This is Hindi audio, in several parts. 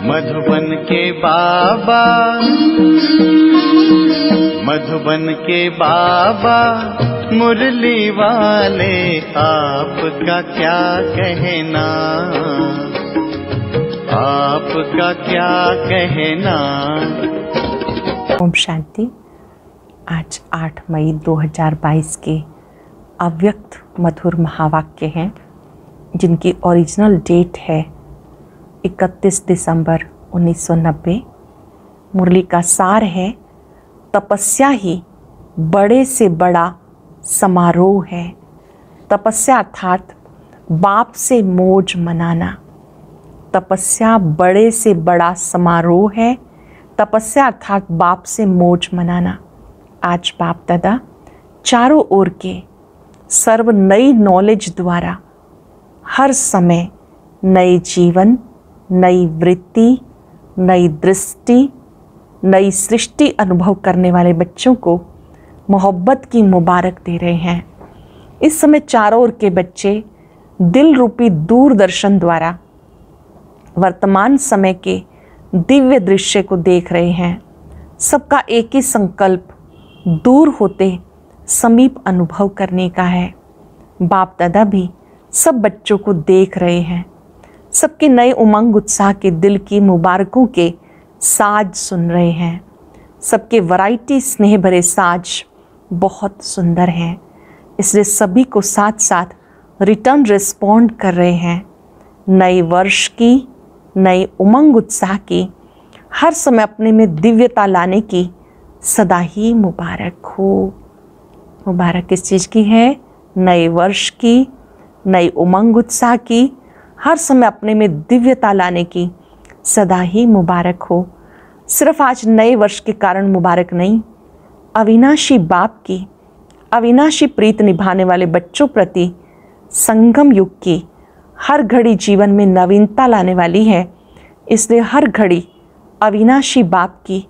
मधुबन के बाबा, मधुबन के बाबा मुरली वाले, आपका क्या कहना, आपका क्या कहना। ओम शांति। आज 8 मई 2022 के अव्यक्त मधुर महावाक्य हैं, जिनकी ओरिजिनल डेट है 31 दिसंबर 1990। मुरली का सार है, तपस्या ही बड़े से बड़ा समारोह है। तपस्या अर्थात बाप से मौज मनाना। तपस्या बड़े से बड़ा समारोह है। तपस्या अर्थात बाप से मौज मनाना। आज बाप दादा चारों ओर के सर्व नई नॉलेज द्वारा हर समय नए जीवन, नई वृत्ति, नई दृष्टि, नई सृष्टि अनुभव करने वाले बच्चों को मोहब्बत की मुबारक दे रहे हैं। इस समय चारों ओर के बच्चे दिल रूपी दूरदर्शन द्वारा वर्तमान समय के दिव्य दृश्य को देख रहे हैं। सबका एक ही संकल्प दूर होते समीप अनुभव करने का है। बाप दादा भी सब बच्चों को देख रहे हैं। सबके नए उमंग उत्साह के दिल की मुबारकों के साज सुन रहे हैं। सबके वैरायटी स्नेह भरे साज बहुत सुंदर हैं, इसलिए सभी को साथ साथ रिटर्न रिस्पॉन्ड कर रहे हैं। नए वर्ष की, नए उमंग उत्साह की, हर समय अपने में दिव्यता लाने की सदा ही मुबारक हो। मुबारक किस चीज़ की है? नए वर्ष की, नई उमंग उत्साह की, हर समय अपने में दिव्यता लाने की सदा ही मुबारक हो। सिर्फ आज नए वर्ष के कारण मुबारक नहीं, अविनाशी बाप की अविनाशी प्रीत निभाने वाले बच्चों प्रति संगम युग की हर घड़ी जीवन में नवीनता लाने वाली है। इसलिए हर घड़ी अविनाशी बाप की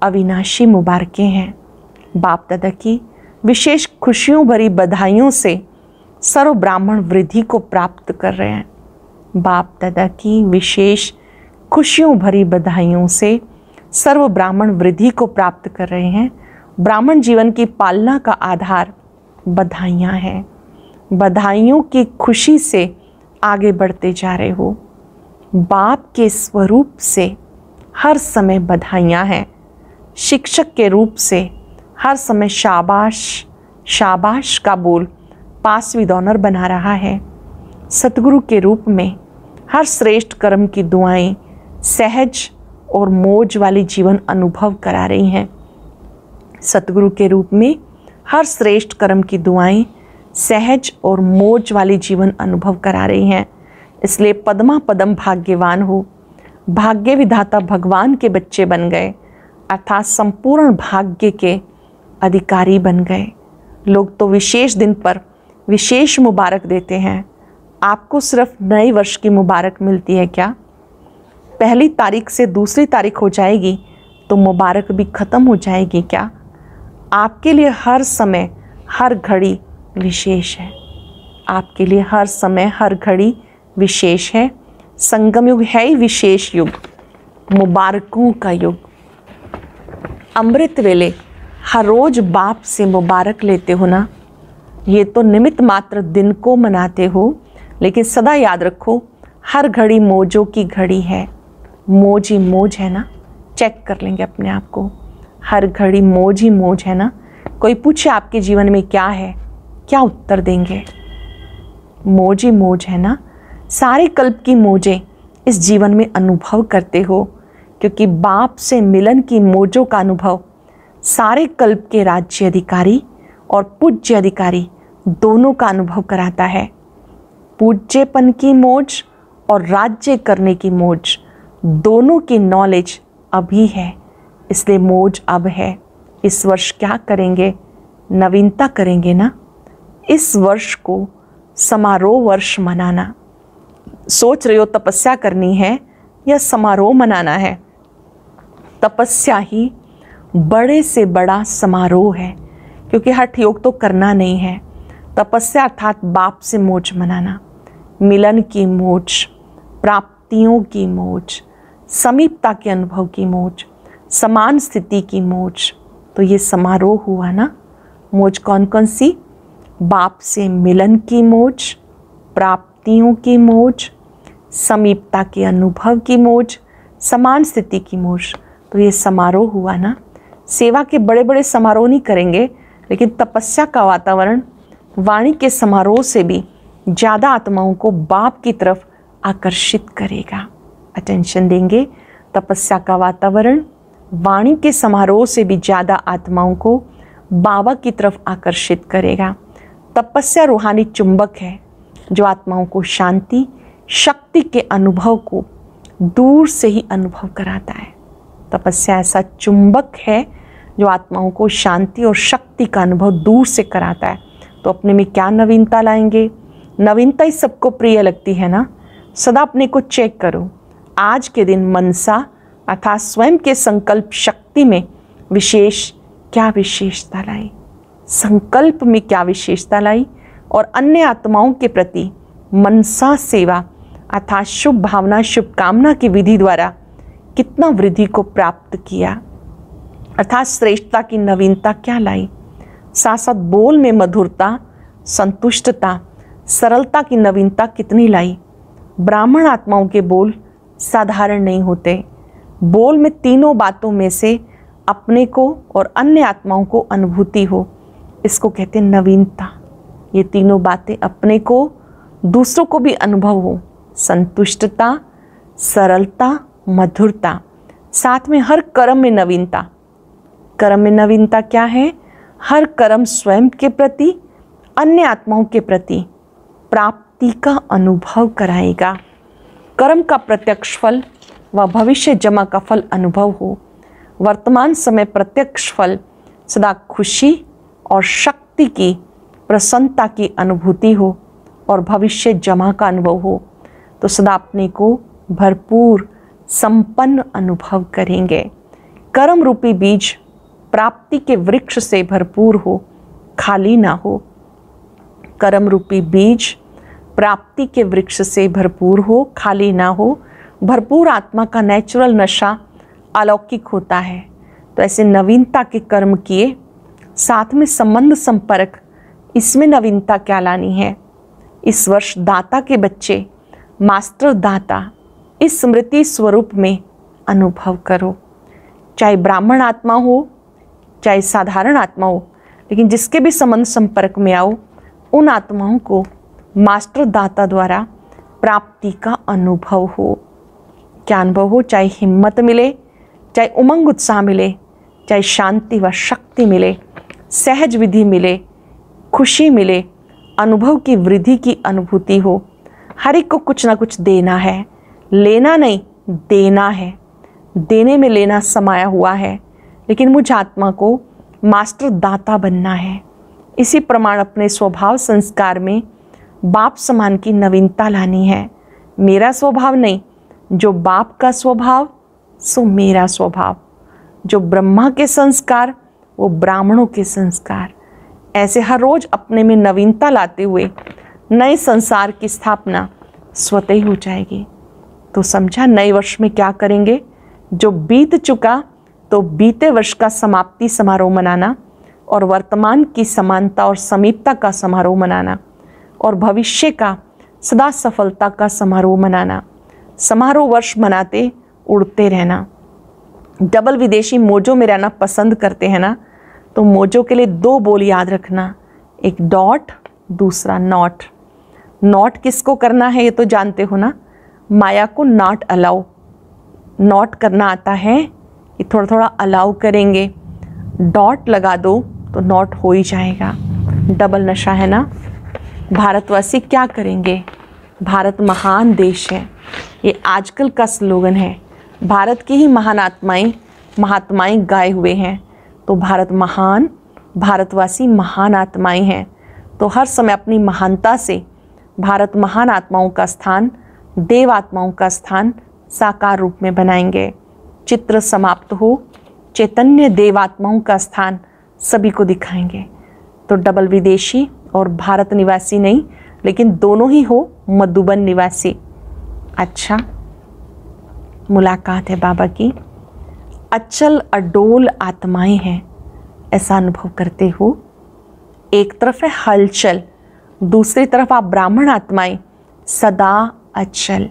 अविनाशी मुबारकें हैं। बाप दादा की विशेष खुशियों भरी बधाइयों से सर्व ब्राह्मण वृद्धि को प्राप्त कर रहे हैं। बाप दादा की विशेष खुशियों भरी बधाइयों से सर्व ब्राह्मण वृद्धि को प्राप्त कर रहे हैं। ब्राह्मण जीवन की पालना का आधार बधाइयाँ हैं। बधाइयों की खुशी से आगे बढ़ते जा रहे हो। बाप के स्वरूप से हर समय बधाइयाँ हैं। शिक्षक के रूप से हर समय शाबाश शाबाश का बोल पास विद ऑनर बना रहा है। सतगुरु के रूप में हर श्रेष्ठ कर्म की दुआएं सहज और मौज वाली जीवन अनुभव करा रही हैं। सतगुरु के रूप में हर श्रेष्ठ कर्म की दुआएं सहज और मौज वाली जीवन अनुभव करा रही हैं। इसलिए पद्मा पदम भाग्यवान हो। भाग्य विधाता भगवान के बच्चे बन गए, अर्थात संपूर्ण भाग्य के अधिकारी बन गए। लोग तो विशेष दिन पर विशेष मुबारक देते हैं। आपको सिर्फ नए वर्ष की मुबारक मिलती है क्या? पहली तारीख से दूसरी तारीख हो जाएगी तो मुबारक भी ख़त्म हो जाएगी क्या? आपके लिए हर समय हर घड़ी विशेष है। आपके लिए हर समय हर घड़ी विशेष है। संगम युग है ही विशेष युग, मुबारकों का युग। अमृत वेले हर रोज़ बाप से मुबारक लेते हो ना। ये तो निमित्त मात्र दिन को मनाते हो, लेकिन सदा याद रखो हर घड़ी मौजों की घड़ी है। मौज ही मौज है ना। चेक कर लेंगे अपने आप को, हर घड़ी मौज ही मौज है ना। कोई पूछे आपके जीवन में क्या है, क्या उत्तर देंगे? मौज ही मौज है ना। सारे कल्प की मौजें इस जीवन में अनुभव करते हो, क्योंकि बाप से मिलन की मौजों का अनुभव सारे कल्प के राज्य अधिकारी और पूज्य अधिकारी दोनों का अनुभव कराता है। पूज्यपन की मौज और राज्य करने की मौज दोनों की नॉलेज अभी है, इसलिए मौज अब है। इस वर्ष क्या करेंगे? नवीनता करेंगे ना। इस वर्ष को समारोह वर्ष मनाना। सोच रहे हो तपस्या करनी है या समारोह मनाना है? तपस्या ही बड़े से बड़ा समारोह है, क्योंकि हठ योग तो करना नहीं है। तपस्या अर्थात बाप से मौज मनाना, मिलन की मौज, प्राप्तियों की मौज, समीपता के अनुभव की मौज, समान स्थिति की मौज। तो ये समारोह हुआ ना। मौज कौन कौन सी? बाप से मिलन की मौज, प्राप्तियों की मौज, समीपता के अनुभव की मौज, समान स्थिति की मौज। तो ये समारोह हुआ ना। सेवा के बड़े बड़े समारोह नहीं करेंगे, लेकिन तपस्या का वातावरण वाणी के समारोह से भी ज़्यादा आत्माओं को बाप की तरफ आकर्षित करेगा। अटेंशन देंगे। तपस्या का वातावरण वाणी के समारोह से भी ज़्यादा आत्माओं को बाबा की तरफ आकर्षित करेगा। तपस्या रूहानी चुंबक है जो आत्माओं को शांति, शक्ति के अनुभव को दूर से ही अनुभव कराता है। तपस्या ऐसा चुंबक है जो आत्माओं को शांति और शक्ति का अनुभव दूर से कराता है। तो अपने में क्या नवीनता लाएंगे? नवीनता ही सबको प्रिय लगती है ना। सदा अपने को चेक करो। आज के दिन मनसा अर्थात स्वयं के संकल्प शक्ति में क्या विशेषता लाई? संकल्प में क्या विशेषता लाई? और अन्य आत्माओं के प्रति मनसा सेवा अर्थात शुभ भावना, शुभकामना की विधि द्वारा कितना वृद्धि को प्राप्त किया, अर्थात श्रेष्ठता की नवीनता क्या लाई? साथ साथ बोल में मधुरता, संतुष्टता, सरलता की नवीनता कितनी लाई? ब्राह्मण आत्माओं के बोल साधारण नहीं होते। बोल में तीनों बातों में से अपने को और अन्य आत्माओं को अनुभूति हो, इसको कहते हैं नवीनता। ये तीनों बातें अपने को, दूसरों को भी अनुभव हो। संतुष्टता, सरलता, मधुरता, साथ में हर कर्म में नवीनता। कर्म में नवीनता क्या है? हर कर्म स्वयं के प्रति, अन्य आत्माओं के प्रति प्राप्ति का अनुभव कराएगा। कर्म का प्रत्यक्ष फल व भविष्य जमा का फल अनुभव हो। वर्तमान समय प्रत्यक्ष फल सदा खुशी और शक्ति की, प्रसन्नता की अनुभूति हो और भविष्य जमा का अनुभव हो। तो सदा अपने को भरपूर संपन्न अनुभव करेंगे। कर्म रूपी बीज प्राप्ति के वृक्ष से भरपूर हो, खाली ना हो। कर्म रूपी बीज प्राप्ति के वृक्ष से भरपूर हो, खाली ना हो। भरपूर आत्मा का नेचुरल नशा अलौकिक होता है। तो ऐसे नवीनता के कर्म किए, साथ में संबंध संपर्क, इसमें नवीनता क्या लानी है? इस वर्ष दाता के बच्चे मास्टर दाता इस स्मृति स्वरूप में अनुभव करो। चाहे ब्राह्मण आत्मा हो, चाहे साधारण आत्मा हो, लेकिन जिसके भी संबंध संपर्क में आओ, उन आत्माओं को मास्टर दाता द्वारा प्राप्ति का अनुभव हो। क्या अनुभव हो? चाहे हिम्मत मिले, चाहे उमंग उत्साह मिले, चाहे शांति व शक्ति मिले, सहज विधि मिले, खुशी मिले, अनुभव की वृद्धि की अनुभूति हो। हर एक को कुछ ना कुछ देना है, लेना नहीं, देना है। देने में लेना समाया हुआ है, लेकिन मुझ आत्मा को मास्टर दाता बनना है। इसी प्रमाण अपने स्वभाव संस्कार में बाप समान की नवीनता लानी है। मेरा स्वभाव नहीं, जो बाप का स्वभाव सो मेरा स्वभाव। जो ब्रह्मा के संस्कार वो ब्राह्मणों के संस्कार। ऐसे हर रोज अपने में नवीनता लाते हुए नए संसार की स्थापना स्वतः ही हो जाएगी। तो समझा, नए वर्ष में क्या करेंगे? जो बीत चुका तो बीते वर्ष का समाप्ति समारोह मनाना, और वर्तमान की समानता और समीपता का समारोह मनाना, और भविष्य का सदा सफलता का समारोह मनाना। समारोह वर्ष मनाते उड़ते रहना। डबल विदेशी मोजों में रहना पसंद करते हैं ना, तो मोजों के लिए दो बोल याद रखना, एक डॉट, दूसरा नॉट। नॉट किसको करना है ये तो जानते हो ना, माया को नॉट अलाउ। नॉट करना आता है कि थोड़ा थोड़ा अलाउ करेंगे। डॉट लगा दो तो नॉट हो ही जाएगा। डबल नशा है ना। भारतवासी क्या करेंगे? भारत महान देश है, ये आजकल का स्लोगन है। भारत की ही महान महात्माएं गाए हुए हैं। तो भारत महान, भारतवासी महान आत्माएं हैं। तो हर समय अपनी महानता से भारत महान आत्माओं का स्थान, देव आत्माओं का स्थान साकार रूप में बनाएंगे। चित्र समाप्त हो, चैतन्य देवात्माओं का स्थान सभी को दिखाएंगे। तो डबल विदेशी और भारत निवासी नहीं, लेकिन दोनों ही हो मधुबन निवासी। अच्छा, मुलाकात है बाबा की। अचल अडोल आत्माएं हैं, ऐसा अनुभव करते हो। एक तरफ है हलचल, दूसरी तरफ आप ब्राह्मण आत्माएं सदा अचल।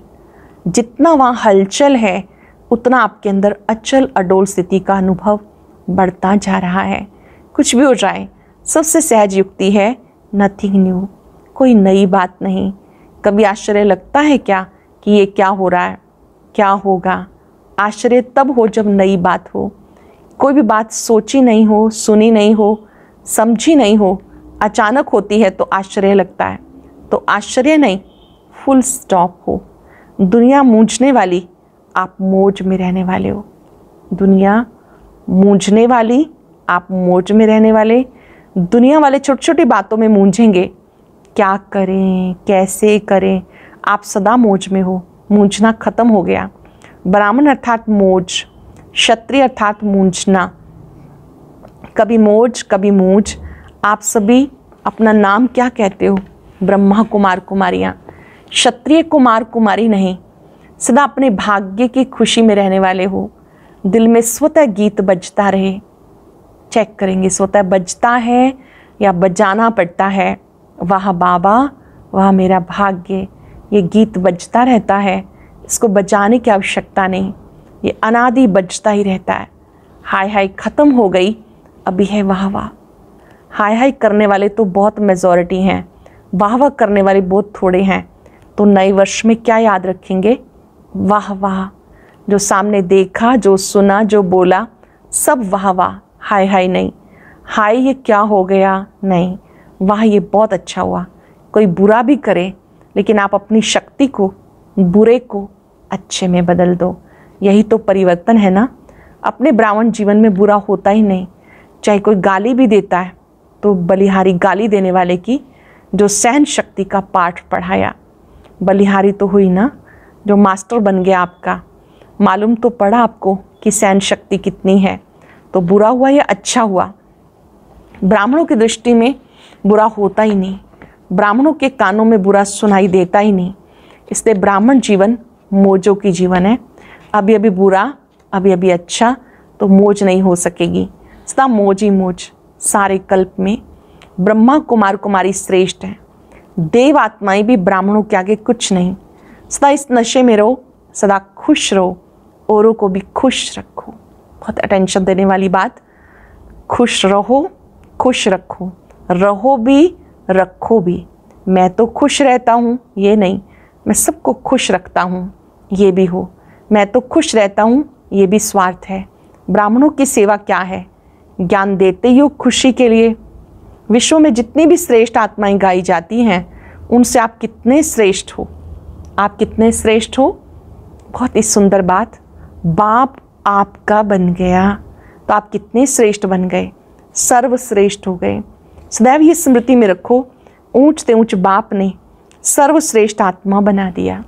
जितना वहाँ हलचल है उतना आपके अंदर अचल अडोल स्थिति का अनुभव बढ़ता जा रहा है। कुछ भी हो जाए, सबसे सहज युक्ति है नथिंग न्यू, कोई नई बात नहीं। कभी आश्चर्य लगता है क्या कि ये क्या हो रहा है, क्या होगा? आश्चर्य तब हो जब नई बात हो। कोई भी बात सोची नहीं हो, सुनी नहीं हो, समझी नहीं हो, अचानक होती है तो आश्चर्य लगता है। तो आश्चर्य नहीं, फुल स्टॉप हो। दुनिया मूंझने वाली, आप मौज में रहने वाले हो। दुनिया मूंझने वाली, आप मौज में रहने वाले। दुनिया वाले छोटी छोटी बातों में मूंझेंगे, क्या करें, कैसे करें, आप सदा मौज में हो। मूंझना खत्म हो गया। ब्राह्मण अर्थात मौज, क्षत्रिय अर्थात मूंझना। कभी मौज कभी मूंझ। आप सभी अपना नाम क्या कहते हो? ब्रह्मा कुमार कुमारियाँ। क्षत्रिय कुमार कुमारी नहीं, सदा अपने भाग्य की खुशी में रहने वाले हो। दिल में स्वतः गीत बजता रहे। चेक करेंगे स्वतः बजता है या बजाना पड़ता है। वाह बाबा, वाह मेरा भाग्य, ये गीत बजता रहता है, इसको बजाने की आवश्यकता नहीं, ये अनादि बजता ही रहता है। हाय हाय खत्म हो गई, अभी है वाह वाह। हाय हाय करने वाले तो बहुत मेजॉरिटी हैं, वाह वाह करने वाले बहुत थोड़े हैं। तो नए वर्ष में क्या याद रखेंगे? वाह वाह। जो सामने देखा, जो सुना, जो बोला, सब वाह वाह। हाय हाय नहीं, हाय ये क्या हो गया नहीं, वाह ये बहुत अच्छा हुआ। कोई बुरा भी करे लेकिन आप अपनी शक्ति को, बुरे को अच्छे में बदल दो। यही तो परिवर्तन है ना। अपने ब्राह्मण जीवन में बुरा होता ही नहीं। चाहे कोई गाली भी देता है तो बलिहारी गाली देने वाले की जो सहन शक्ति का पाठ पढ़ाया। बलिहारी तो हुई ना, जो मास्टर बन गया आपका। मालूम तो पड़ा आपको कि सहन शक्ति कितनी है। तो बुरा हुआ या अच्छा हुआ, ब्राह्मणों की दृष्टि में बुरा होता ही नहीं। ब्राह्मणों के कानों में बुरा सुनाई देता ही नहीं। इसलिए ब्राह्मण जीवन मौजों की जीवन है। अभी अभी बुरा, अभी अभी अच्छा, तो मौज नहीं हो सकेगी। सदा मौज ही मौज। सारे कल्प में ब्रह्मा कुमार कुमारी श्रेष्ठ हैं। देव आत्माएं भी ब्राह्मणों के आगे कुछ नहीं। सदा इस नशे में रहो, सदा खुश रहो, औरों को भी खुश रखो। बहुत अटेंशन देने वाली बात। खुश रहो, खुश रखो, रहो भी रखो भी। मैं तो खुश रहता हूँ ये नहीं, मैं सबको खुश रखता हूँ ये भी हो। मैं तो खुश रहता हूँ ये भी स्वार्थ है। ब्राह्मणों की सेवा क्या है? ज्ञान देते ही हो खुशी के लिए। विश्व में जितनी भी श्रेष्ठ आत्माएं गाई जाती हैं उनसे आप कितने श्रेष्ठ हो, आप कितने श्रेष्ठ हो। बहुत ही सुंदर बात। बाप आपका बन गया तो आप कितने श्रेष्ठ बन गए, सर्वश्रेष्ठ हो गए। सदैव ये स्मृति में रखो, ऊंचते ऊंच बाप ने सर्वश्रेष्ठ आत्मा बना दिया।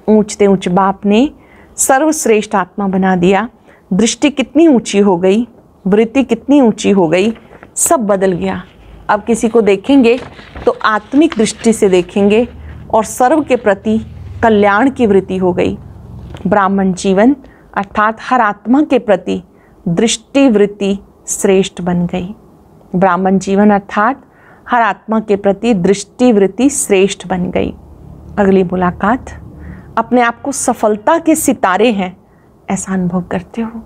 ऊंचते ऊंच बाप ने सर्वश्रेष्ठ आत्मा बना दिया। दृष्टि कितनी ऊंची हो गई, वृत्ति कितनी ऊंची हो गई, सब बदल गया। अब किसी को देखेंगे तो आत्मिक दृष्टि से देखेंगे और सर्व के प्रति कल्याण की वृत्ति हो गई। ब्राह्मण जीवन अर्थात हर आत्मा के प्रति दृष्टि वृत्ति श्रेष्ठ बन गई। ब्राह्मण जीवन अर्थात हर आत्मा के प्रति दृष्टि वृत्ति श्रेष्ठ बन गई। अगली मुलाकात, अपने आप को सफलता के सितारे हैं ऐसा अनुभव करते हो।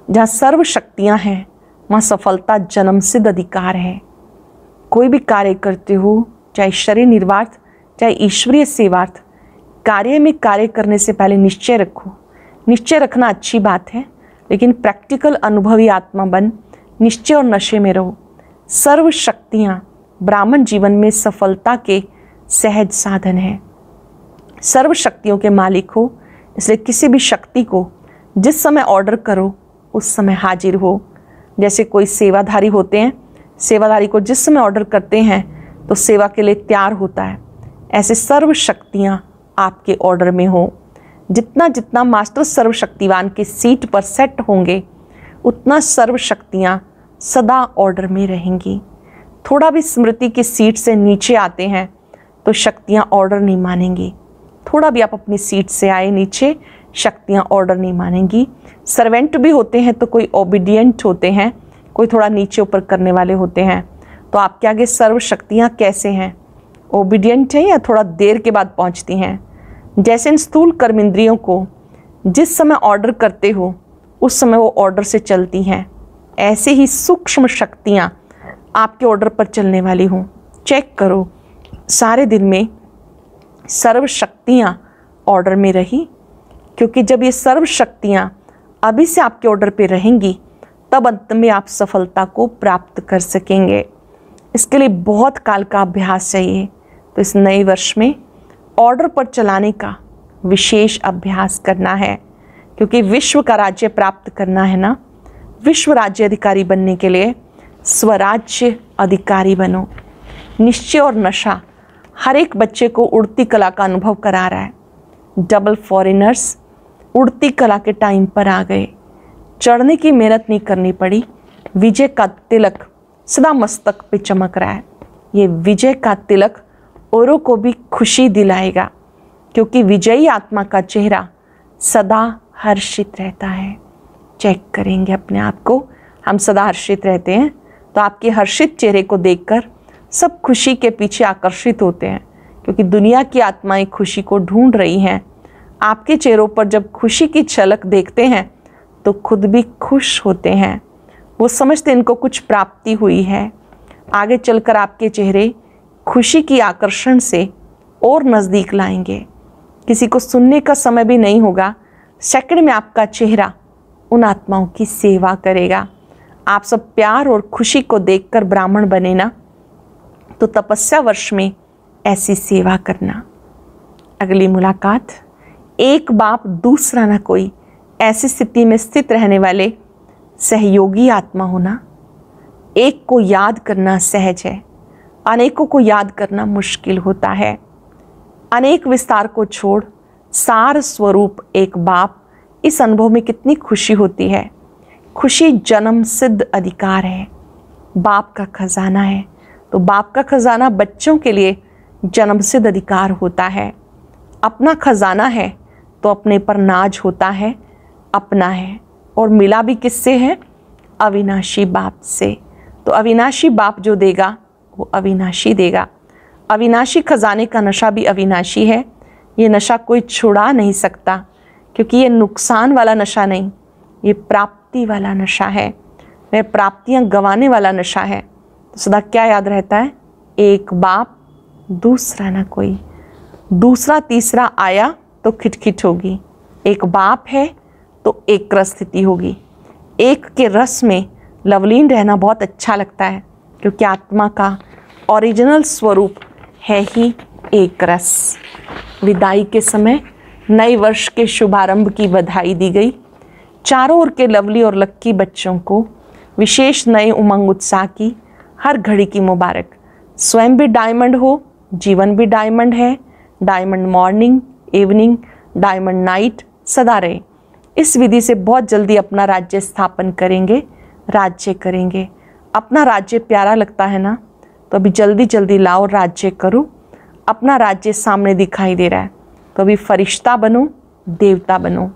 जहाँ सर्व शक्तियाँ हैं वहाँ सफलता जन्मसिद्ध अधिकार है। कोई भी कार्य करते हो, चाहे शरीर निर्वार्थ चाहे ईश्वरीय सेवार्थ, कार्य में कार्य करने से पहले निश्चय रखो। निश्चय रखना अच्छी बात है, लेकिन प्रैक्टिकल अनुभवी आत्मा बन निश्चय और नशे में रहो। सर्व शक्तियाँ ब्राह्मण जीवन में सफलता के सहज साधन हैं। सर्व शक्तियों के मालिक हो, इसलिए किसी भी शक्ति को जिस समय ऑर्डर करो उस समय हाजिर हो। जैसे कोई सेवाधारी होते हैं, सेवाधारी को जिस समय ऑर्डर करते हैं तो सेवा के लिए तैयार होता है। ऐसे सर्व शक्तियाँ आपके ऑर्डर में हो। जितना जितना मास्टर सर्वशक्तिवान के सीट पर सेट होंगे उतना सर्व शक्तियाँ सदा ऑर्डर में रहेंगी। थोड़ा भी स्मृति की सीट से नीचे आते हैं तो शक्तियाँ ऑर्डर नहीं मानेंगी। थोड़ा भी आप अपनी सीट से आए नीचे, शक्तियाँ ऑर्डर नहीं मानेंगी। सर्वेंट भी होते हैं तो कोई ओबीडियंट होते हैं, कोई थोड़ा नीचे ऊपर करने वाले होते हैं। तो आपके आगे सर्व शक्तियाँ कैसे हैं? ओबीडियंट हैं या थोड़ा देर के बाद पहुँचती हैं? जैसे इन स्थूल कर्म इंद्रियों को जिस समय ऑर्डर करते हो उस समय वो ऑर्डर से चलती हैं, ऐसे ही सूक्ष्म शक्तियाँ आपके ऑर्डर पर चलने वाली हों। चेक करो सारे दिन में सर्व शक्तियाँ ऑर्डर में रही, क्योंकि जब ये सर्व शक्तियाँ अभी से आपके ऑर्डर पे रहेंगी तब अंत में आप सफलता को प्राप्त कर सकेंगे। इसके लिए बहुत काल का अभ्यास चाहिए। तो इस नए वर्ष में ऑर्डर पर चलाने का विशेष अभ्यास करना है, क्योंकि विश्व का राज्य प्राप्त करना है ना। विश्व राज्य अधिकारी बनने के लिए स्वराज्य अधिकारी बनो। निश्चय और नशा हर एक बच्चे को उड़ती कला का अनुभव करा रहा है। डबल फॉरेनर्स उड़ती कला के टाइम पर आ गए, चढ़ने की मेहनत नहीं करनी पड़ी। विजय का तिलक सदा मस्तक पे चमक रहा है। ये विजय का तिलक औरों को भी खुशी दिलाएगा, क्योंकि विजयी आत्मा का चेहरा सदा हर्षित रहता है। चेक करेंगे अपने आप को, हम सदा हर्षित रहते हैं तो आपके हर्षित चेहरे को देखकर सब खुशी के पीछे आकर्षित होते हैं, क्योंकि दुनिया की आत्माएं खुशी को ढूंढ रही हैं। आपके चेहरों पर जब खुशी की झलक देखते हैं तो खुद भी खुश होते हैं। वो समझते इनको कुछ प्राप्ति हुई है। आगे चलकर आपके चेहरे खुशी की आकर्षण से और नज़दीक लाएंगे। किसी को सुनने का समय भी नहीं होगा, सेकंड में आपका चेहरा उन आत्माओं की सेवा करेगा। आप सब प्यार और खुशी को देखकर ब्राह्मण बने ना, तो तपस्या वर्ष में ऐसी सेवा करना। अगली मुलाकात, एक बाप दूसरा ना कोई, ऐसी स्थिति में स्थित रहने वाले सहयोगी आत्मा होना। एक को याद करना सहज है, अनेकों को याद करना मुश्किल होता है। अनेक विस्तार को छोड़ सार स्वरूप एक बाप, इस अनुभव में कितनी खुशी होती है। खुशी जन्म सिद्ध अधिकार है, बाप का खजाना है। तो बाप का खजाना बच्चों के लिए जन्म सिद्ध अधिकार होता है। अपना खजाना है तो अपने पर नाज होता है, अपना है। और मिला भी किससे है? अविनाशी बाप से। तो अविनाशी बाप जो देगा वो अविनाशी देगा। अविनाशी खजाने का नशा भी अविनाशी है। ये नशा कोई छुड़ा नहीं सकता, क्योंकि ये नुकसान वाला नशा नहीं, ये प्राप्ति वाला नशा है। वह प्राप्तियां गंवाने वाला नशा है। तो सदा क्या याद रहता है? एक बाप दूसरा ना कोई। दूसरा तीसरा आया तो खिटखिट होगी। एक बाप है तो एक रस स्थिति होगी। एक के रस में लवलीन रहना बहुत अच्छा लगता है, क्योंकि आत्मा का ओरिजिनल स्वरूप है ही एक रस। विदाई के समय नए वर्ष के शुभारंभ की बधाई दी गई। चारों ओर के लवली और लक्की बच्चों को विशेष नए उमंग उत्साह की हर घड़ी की मुबारक। स्वयं भी डायमंड हो, जीवन भी डायमंड है। Diamond morning, evening, diamond night सदा रहे। इस विधि से बहुत जल्दी अपना राज्य स्थापन करेंगे, राज्य करेंगे। अपना राज्य प्यारा लगता है ना, तो अभी जल्दी जल्दी लाओ, राज्य करो। अपना राज्य सामने दिखाई दे रहा है तो अभी फरिश्ता बनो, देवता बनो।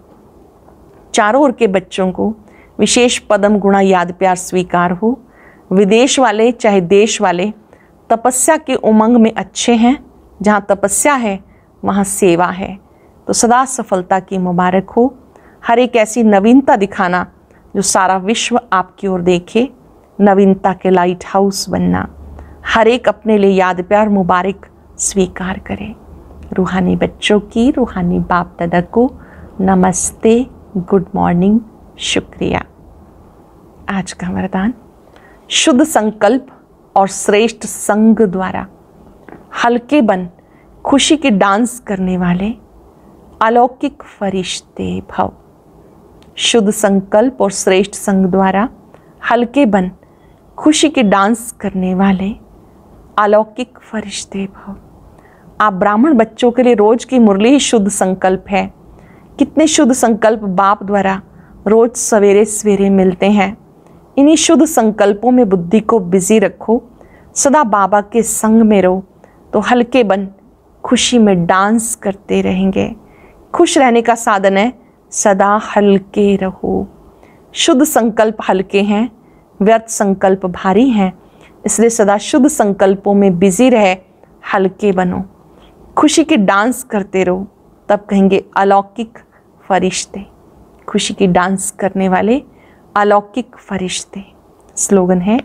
चारों ओर के बच्चों को विशेष पदम गुणा याद प्यार स्वीकार हो। विदेश वाले चाहे देश वाले तपस्या के उमंग में अच्छे हैं। जहाँ तपस्या है वहाँ सेवा है। तो सदा सफलता की मुबारक हो। हर एक ऐसी नवीनता दिखाना जो सारा विश्व आपकी ओर देखे। नवीनता के लाइट हाउस बनना। हर एक अपने लिए याद प्यार मुबारक स्वीकार करे। रूहानी बच्चों की, रूहानी बाप दादा को नमस्ते, गुड मॉर्निंग, शुक्रिया। आज का वरदान, शुद्ध संकल्प और श्रेष्ठ संग द्वारा हल्के बन खुशी के डांस करने वाले अलौकिक फरिश्ते भव। शुद्ध संकल्प और श्रेष्ठ संग द्वारा हल्के बन खुशी के डांस करने वाले अलौकिक फरिश्ते भव। आप ब्राह्मण बच्चों के लिए रोज की मुरली ही शुद्ध संकल्प है। कितने शुद्ध संकल्प बाप द्वारा रोज सवेरे सवेरे मिलते हैं। इन्हीं शुद्ध संकल्पों में बुद्धि को बिजी रखो। सदा बाबा के संग में रहो तो हल्के बन खुशी में डांस करते रहेंगे। खुश रहने का साधन है सदा हल्के रहो। शुद्ध संकल्प हल्के हैं, व्यर्थ संकल्प भारी हैं, इसलिए सदा शुद्ध संकल्पों में बिजी रहे, हल्के बनो। खुशी के डांस करते रहो, तब कहेंगे अलौकिक फरिश्ते। खुशी की डांस करने वाले अलौकिक फरिश्ते। स्लोगन है,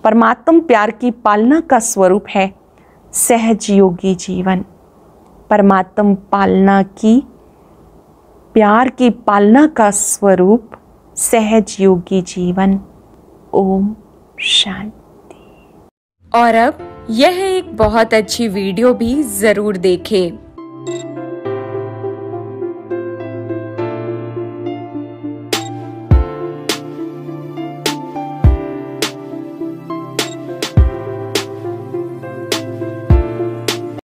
परमात्म प्यार की पालना का स्वरूप है सहज योगी जीवन। परमात्म पालना की प्यार की पालना का स्वरूप सहज योगी जीवन। ओम शांति। और अब यह एक बहुत अच्छी वीडियो भी जरूर देखें।